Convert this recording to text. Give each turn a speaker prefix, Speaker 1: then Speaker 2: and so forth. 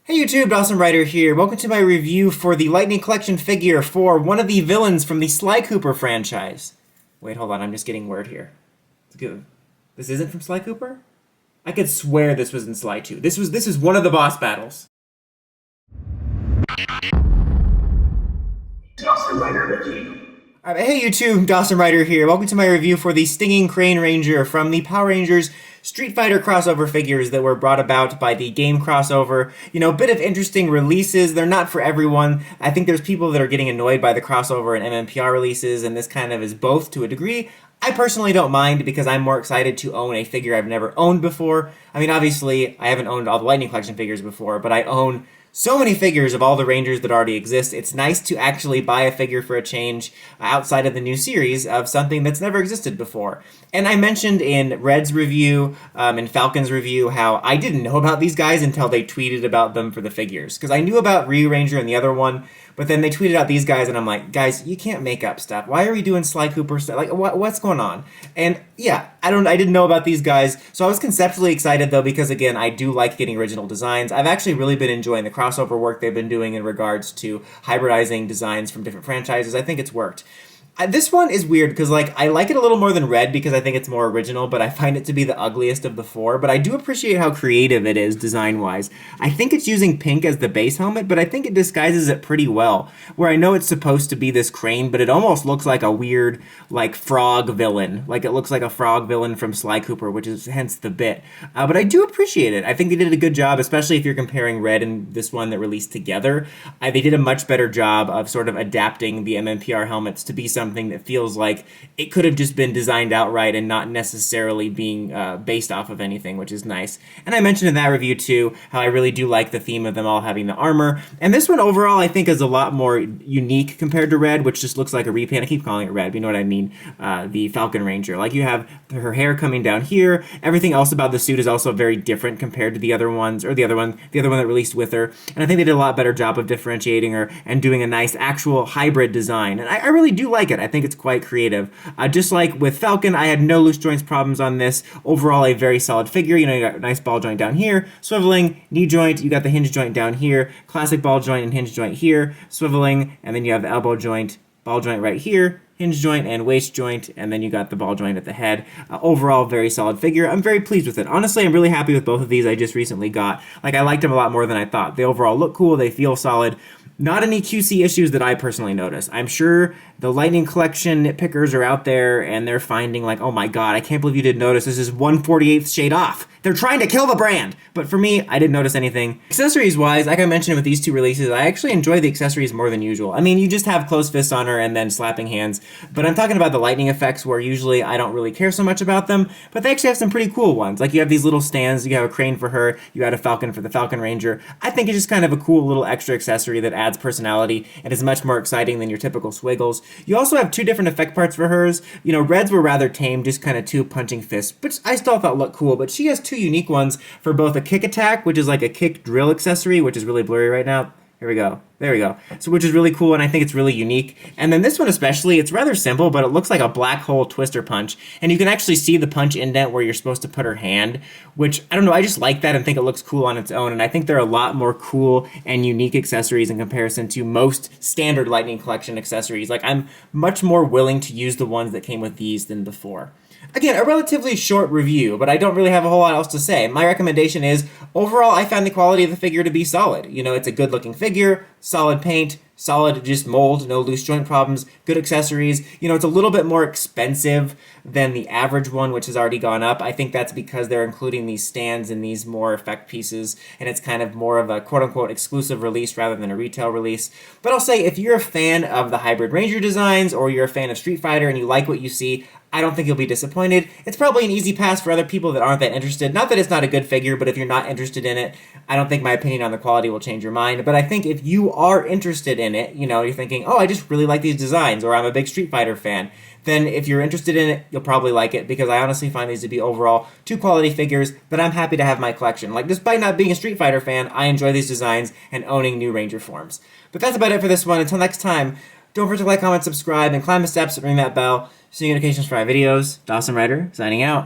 Speaker 1: Hey YouTube, Dawson Ryder here. Welcome to my review for the Lightning Collection figure for one of the villains from the Sly Cooper franchise. Wait, hold on, I'm just getting word here. It's good. This isn't from Sly Cooper? I could swear this was in Sly 2. This is one of the boss battles. Dawson Ryder review. Alright, hey YouTube, Dawson Ryder here. Welcome to my review for the Stinging Crane Ranger from the Power Rangers Street Fighter crossover figures that were brought about by the game crossover. You know, a bit of interesting releases. They're not for everyone. I think there's people that are getting annoyed by the crossover and MMPR releases, and this kind of is both to a degree. I personally don't mind because I'm more excited to own a figure I've never owned before. I mean, obviously, I haven't owned all the Lightning Collection figures before, but I own so many figures of all the Rangers that already exist. It's nice to actually buy a figure for a change outside of the new series of something that's never existed before. And I mentioned in Red's review, in Falcon's review, how I didn't know about these guys until they tweeted about them for the figures. Because I knew about Ryu Ranger and the other one, but then they tweeted out these guys, and I'm like, guys, you can't make up stuff. Why are we doing Sly Cooper stuff? Like, what's going on? And yeah, I didn't know about these guys, so I was conceptually excited though, because again, I do like getting original designs. I've actually really been enjoying the crossover work they've been doing in regards to hybridizing designs from different franchises. I think it's worked. This one is weird because, like, I like it a little more than Red because I think it's more original, but I find it to be the ugliest of the four. But I do appreciate how creative it is design-wise. I think it's using pink as the base helmet, but I think it disguises it pretty well. Where I know it's supposed to be this crane, but it almost looks like a weird, like, frog villain. Like, it looks like a frog villain from Sly Cooper, which is hence the bit. But I do appreciate it. I think they did a good job, especially if you're comparing Red and this one that released together. They did a much better job of sort of adapting the MMPR helmets to be something that feels like it could have just been designed outright and not necessarily being based off of anything, which is nice. And I mentioned in that review too how I really do like the theme of them all having the armor. And this one overall I think is a lot more unique compared to Red, which just looks like a repaint. I keep calling it Red, but you know what I mean. The Falcon Ranger. Like, you have her hair coming down here. Everything else about the suit is also very different compared to the other ones, or the other one that released with her. And I think they did a lot better job of differentiating her and doing a nice actual hybrid design. And I really do like it. I think it's quite creative. Just like with Falcon, I had no loose joints problems on this. Overall, a very solid figure. You know, you got a nice ball joint down here, swiveling, knee joint, you got the hinge joint down here, classic ball joint and hinge joint here, swiveling, and then you have the elbow joint, ball joint right here, hinge joint and waist joint, and then you got the ball joint at the head. Overall, very solid figure. I'm very pleased with it. Honestly, I'm really happy with both of these I just recently got. Like, I liked them a lot more than I thought. They overall look cool, they feel solid. Not any QC issues that I personally notice. I'm sure the Lightning Collection nitpickers are out there and they're finding like, oh my god, I can't believe you didn't notice this is 1/48th shade off. They're trying to kill the brand! But for me, I didn't notice anything. Accessories-wise, like I mentioned with these two releases, I actually enjoy the accessories more than usual. I mean, you just have closed fists on her and then slapping hands, but I'm talking about the lightning effects where usually I don't really care so much about them, but they actually have some pretty cool ones. Like, you have these little stands, you have a crane for her, you had a falcon for the Falcon Ranger. I think it's just kind of a cool little extra accessory that adds personality and is much more exciting than your typical swiggles. You also have two different effect parts for hers. You know, Red's were rather tame, just kind of two punching fists, which I still thought looked cool, but she has two unique ones for both a kick attack, which is like a kick drill accessory, which is really blurry right now. Here we go. There we go. So, which is really cool, and I think it's really unique. And then this one especially, it's rather simple, but it looks like a black hole twister punch. And you can actually see the punch indent where you're supposed to put her hand, which, I don't know, I just like that and think it looks cool on its own. And I think there are a lot more cool and unique accessories in comparison to most standard Lightning Collection accessories. Like, I'm much more willing to use the ones that came with these than before. Again, a relatively short review, but I don't really have a whole lot else to say. My recommendation is, overall, I found the quality of the figure to be solid. You know, it's a good-looking figure, solid paint, solid just mold, no loose joint problems, good accessories. You know, it's a little bit more expensive than the average one, which has already gone up. I think that's because they're including these stands and these more effect pieces, and it's kind of more of a quote-unquote exclusive release rather than a retail release. But I'll say, if you're a fan of the Hybrid Ranger designs, or you're a fan of Street Fighter and you like what you see, I don't think you'll be disappointed. It's probably an easy pass for other people that aren't that interested. Not that it's not a good figure, but if you're not interested in it, I don't think my opinion on the quality will change your mind. But I think if you are interested in it, you know, you're thinking, oh, I just really like these designs, or I'm a big Street Fighter fan, then if you're interested in it, you'll probably like it, because I honestly find these to be overall two quality figures that I'm happy to have in my collection. Like, despite not being a Street Fighter fan, I enjoy these designs and owning new Ranger forms. But that's about it for this one. Until next time, don't forget to like, comment, subscribe, and climb the steps and ring that bell. See notifications for my videos. Dawson Ryder, signing out.